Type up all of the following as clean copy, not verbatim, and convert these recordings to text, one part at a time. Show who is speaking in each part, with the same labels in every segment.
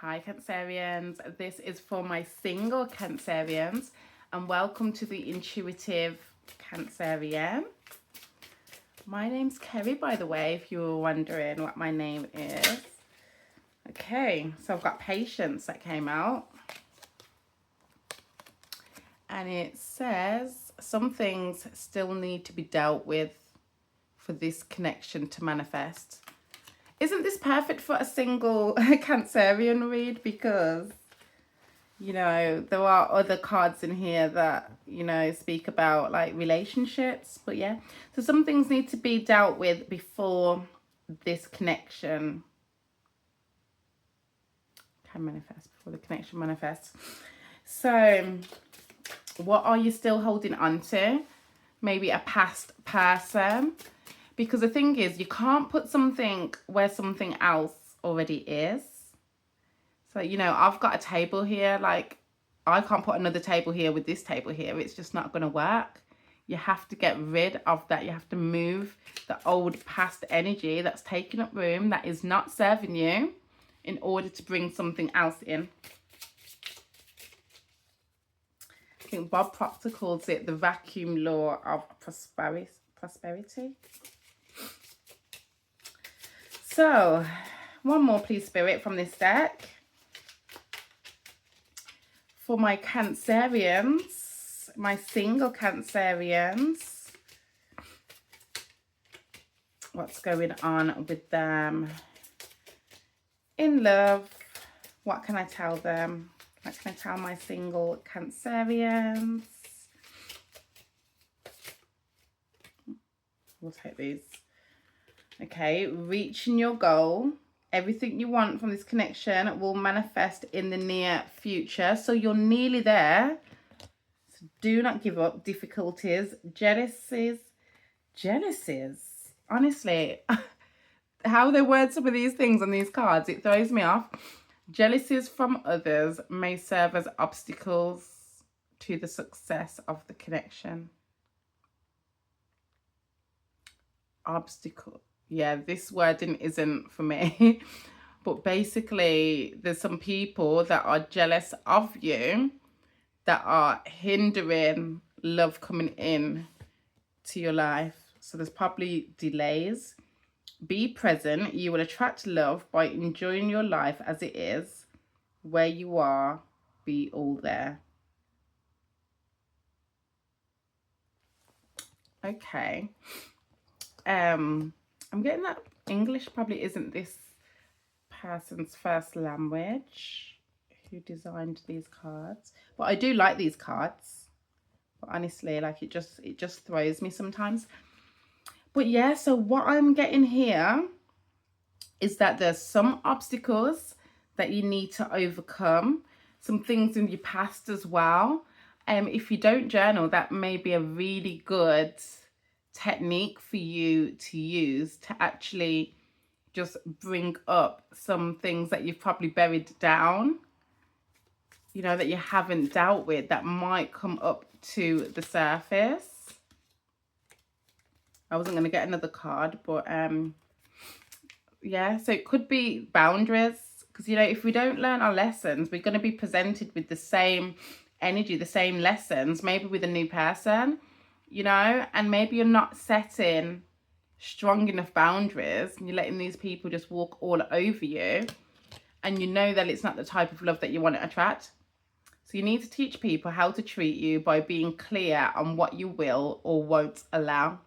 Speaker 1: Hi Cancerians, this is for my single Cancerians and welcome to the Intuitive Cancerian. My name's Kerry, by the way, if you were wondering what my name is. Okay, so I've got Patience that came out and it says some things still need to be dealt with for this connection to manifest. Isn't this perfect for a single Cancerian read? Because, you know, there are other cards in here that, you know, speak about like relationships. But yeah, so some things need to be dealt with before this connection can manifest, before the connection manifests. So what are you still holding on to? Maybe a past person. Because the thing is, you can't put something where something else already is. So, you know, I've got a table here. Like, I can't put another table here with this table here. It's just not going to work. You have to get rid of that. You have to move the old past energy that's taking up room, that is not serving you, in order to bring something else in. I think Bob Proctor calls it the vacuum law of prosperity. So, one more, please, Spirit, from this deck. For my Cancerians, my single Cancerians, what's going on with them? In love, what can I tell them? What can I tell my single Cancerians? We'll take these. Okay, reaching your goal. Everything you want from this connection will manifest in the near future. So you're nearly there. So do not give up. Difficulties, jealousies. Honestly, how they word some of these things on these cards, it throws me off. Jealousies from others may serve as obstacles to the success of the connection. Obstacle. Yeah, this wording isn't for me. But basically, there's some people that are jealous of you that are hindering love coming in to your life. So there's probably delays. Be present. You will attract love by enjoying your life as it is. Where you are, be all there. Okay. I'm getting that English probably isn't this person's first language who designed these cards, but I do like these cards. But honestly, like it just throws me sometimes. But yeah, so what I'm getting here is that there's some obstacles that you need to overcome, some things in your past as well. If you don't journal, that may be a really good technique for you to use to actually just bring up some things that you've probably buried down, you know, that you haven't dealt with, that might come up to the surface. I wasn't going to get another card, but yeah, so it could be boundaries, because, you know, if we don't learn our lessons, we're going to be presented with the same energy, the same lessons, maybe with a new person, you know, and maybe you're not setting strong enough boundaries and you're letting these people just walk all over you, and you know that it's not the type of love that you want to attract. So you need to teach people how to treat you by being clear on what you will or won't allow.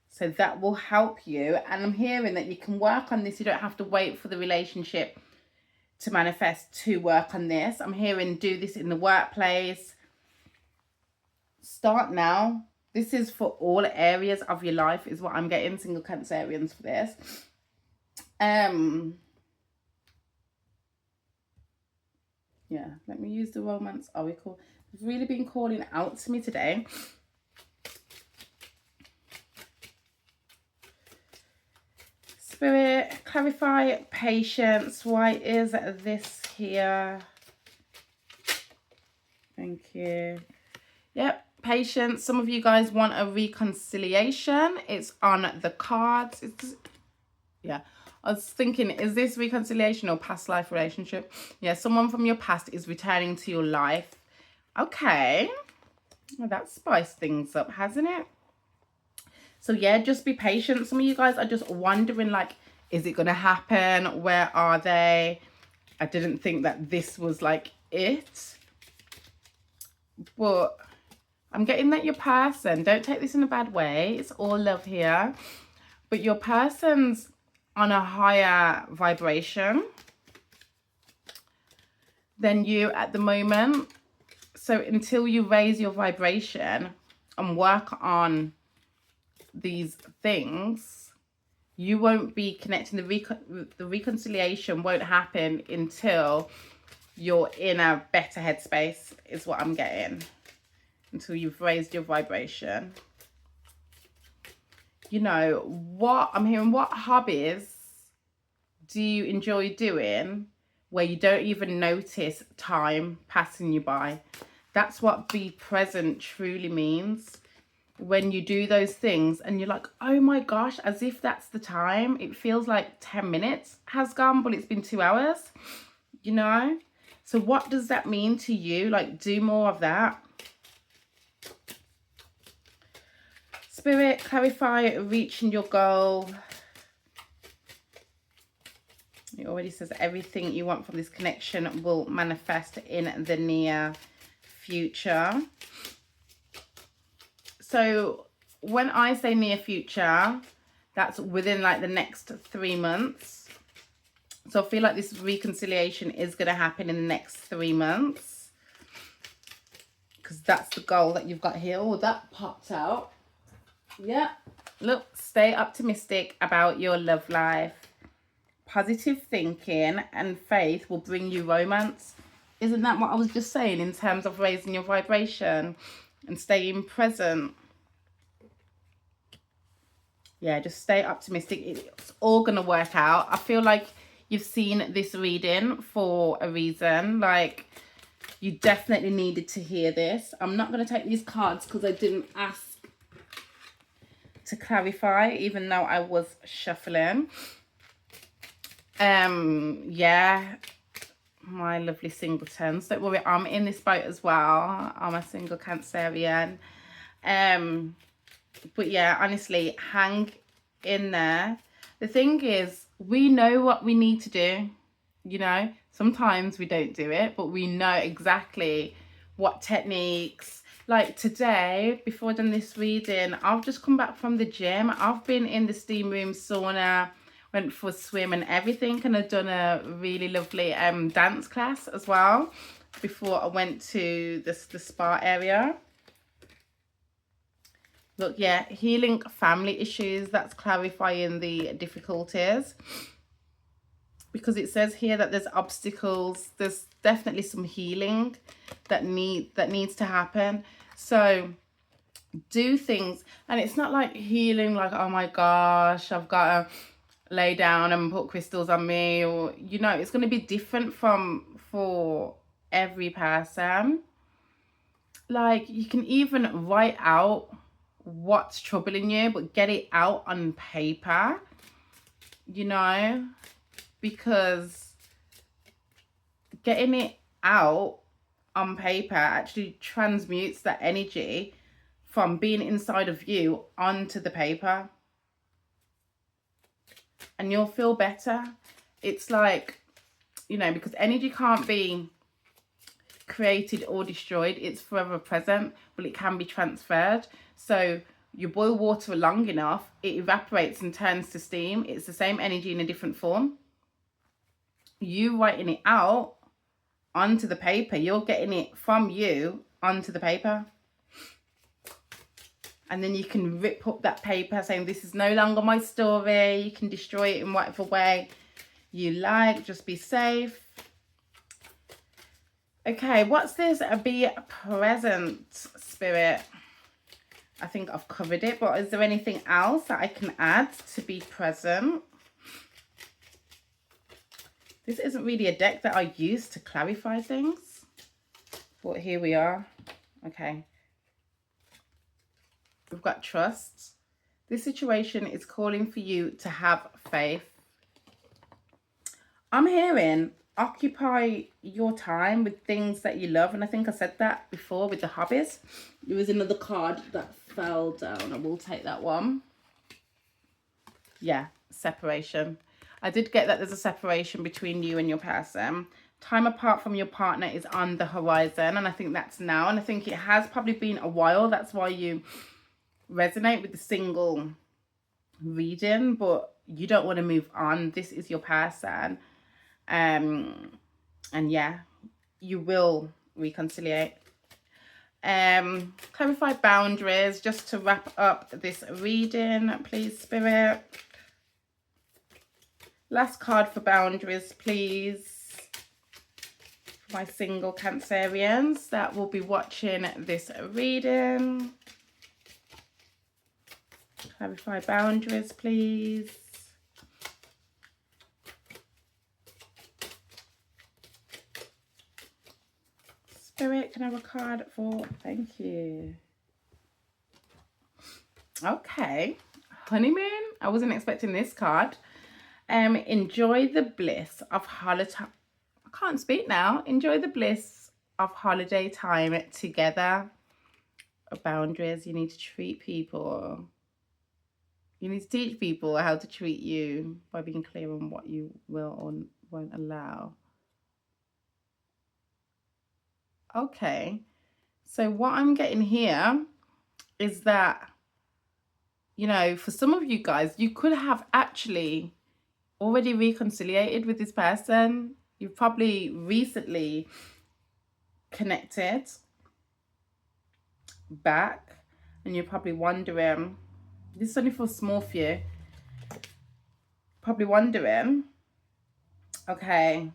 Speaker 1: So that will help you. And I'm hearing that you can work on this. You don't have to wait for the relationship to manifest to work on this. I'm hearing do this in the workplace. Start now. This is for all areas of your life is what I'm getting, single Cancerians, for this. Yeah, let me use the romance oracle. It's really been calling out to me today. Spirit, clarify patience. Why is this here? Thank you. Yep, patience. Some of you guys want a reconciliation. It's on the cards. Yeah. I was thinking, is this reconciliation or past life relationship? Yeah, someone from your past is returning to your life. Okay. Well, that spiced things up, hasn't it? So yeah, just be patient. Some of you guys are just wondering, like, is it going to happen? Where are they? I didn't think that this was like it. But I'm getting that your person, don't take this in a bad way, it's all love here, but your person's on a higher vibration than you at the moment. So until you raise your vibration and work on these things, you won't be connecting. The reconciliation won't happen until you're in a better headspace, is what I'm getting. Until you've raised your vibration. You know, what I'm hearing, what hobbies do you enjoy doing where you don't even notice time passing you by? That's what be present truly means. When you do those things and you're like, oh my gosh, as if that's the time. It feels like 10 minutes has gone, but it's been 2 hours, you know? So what does that mean to you? Like, do more of that. Spirit, clarify reaching your goal. It already says everything you want from this connection will manifest in the near future. So when I say near future, that's within like the next 3 months. So I feel like this reconciliation is going to happen in the next 3 months. Because that's the goal that you've got here. Oh, that popped out. Yeah. Look, stay optimistic about your love life. Positive thinking and faith will bring you romance. Isn't that what I was just saying in terms of raising your vibration and staying present? Yeah, just stay optimistic. It's all going to work out. I feel like you've seen this reading for a reason. Like, you definitely needed to hear this. I'm not going to take these cards because I didn't ask to clarify, even though I was shuffling. Yeah, my lovely singletons. Don't worry, I'm in this boat as well. I'm a single Cancerian. But yeah, honestly, hang in there. The thing is, we know what we need to do. You know, sometimes we don't do it, but we know exactly what techniques. Like today, before I've done this reading, I've just come back from the gym. I've been in the steam room, sauna, went for a swim and everything, and I've done a really lovely dance class as well before I went to the spa area. Look, yeah, healing family issues. That's clarifying the difficulties. Because it says here that there's obstacles. There's definitely some healing that needs to happen. So do things. And it's not like healing like, oh my gosh, I've got to lay down and put crystals on me. Or, you know, it's going to be different for every person. Like, you can even write out what's troubling you, but get it out on paper, you know, because getting it out on paper actually transmutes that energy from being inside of you onto the paper, and you'll feel better. It's like, you know, because energy can't be created or destroyed, it's forever present, but it can be transferred. So you boil water long enough, it evaporates and turns to steam. It's the same energy in a different form. You writing it out onto the paper, you're getting it from you onto the paper, and then you can rip up that paper saying, this is no longer my story. You can destroy it in whatever way you like. Just be safe. Okay, what's this? Be present, Spirit. I think I've covered it, but is there anything else that I can add to be present? This isn't really a deck that I use to clarify things, but here we are. Okay. We've got trust. This situation is calling for you to have faith. I'm hearing occupy your time with things that you love. And I think I said that before with the hobbies. There was another card that fell down. I will take that one. Yeah, separation. I did get that there's a separation between you and your person. Time apart from your partner is on the horizon, and I think that's now, and I think it has probably been a while. That's why you resonate with the single reading, but you don't want to move on. This is your person, and yeah, you will reconciliate. Clarify boundaries. Just to wrap up this reading, please, Spirit. Last card for boundaries, please. My single Cancerians that will be watching this reading. Clarify boundaries, please. Spirit, can I have a card for... Thank you. Okay. Honeymoon. I wasn't expecting this card. Enjoy the bliss of holiday... I can't speak now. Enjoy the bliss of holiday time together. Boundaries. You need to treat people. You need to teach people how to treat you by being clear on what you will or won't allow. Okay. So what I'm getting here is that, you know, for some of you guys, you could have actually already reconciliated with this person. You've probably recently connected back, and you're probably wondering, this is only for small few, probably wondering, okay,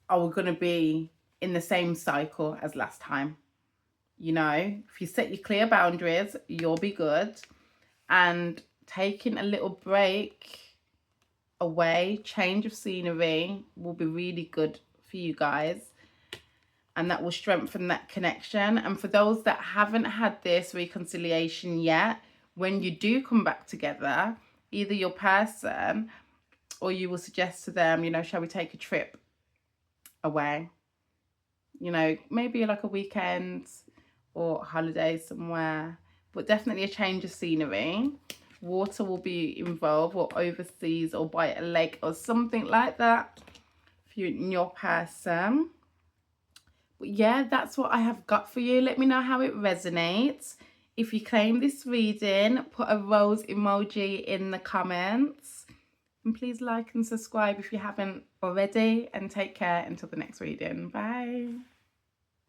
Speaker 1: are we going to be in the same cycle as last time? You know, if you set your clear boundaries, you'll be good. And taking a little break away, change of scenery, will be really good for you guys. And that will strengthen that connection. And for those that haven't had this reconciliation yet, when you do come back together, either your person or you will suggest to them, you know, shall we take a trip away? You know, maybe like a weekend or holiday somewhere, but definitely a change of scenery. Water will be involved, or overseas, or by a lake or something like that for you and your person. But yeah, that's what I have got for you. Let me know how it resonates. If you claim this reading, put a rose emoji in the comments. And please like and subscribe if you haven't already. And take care until the next reading. Bye.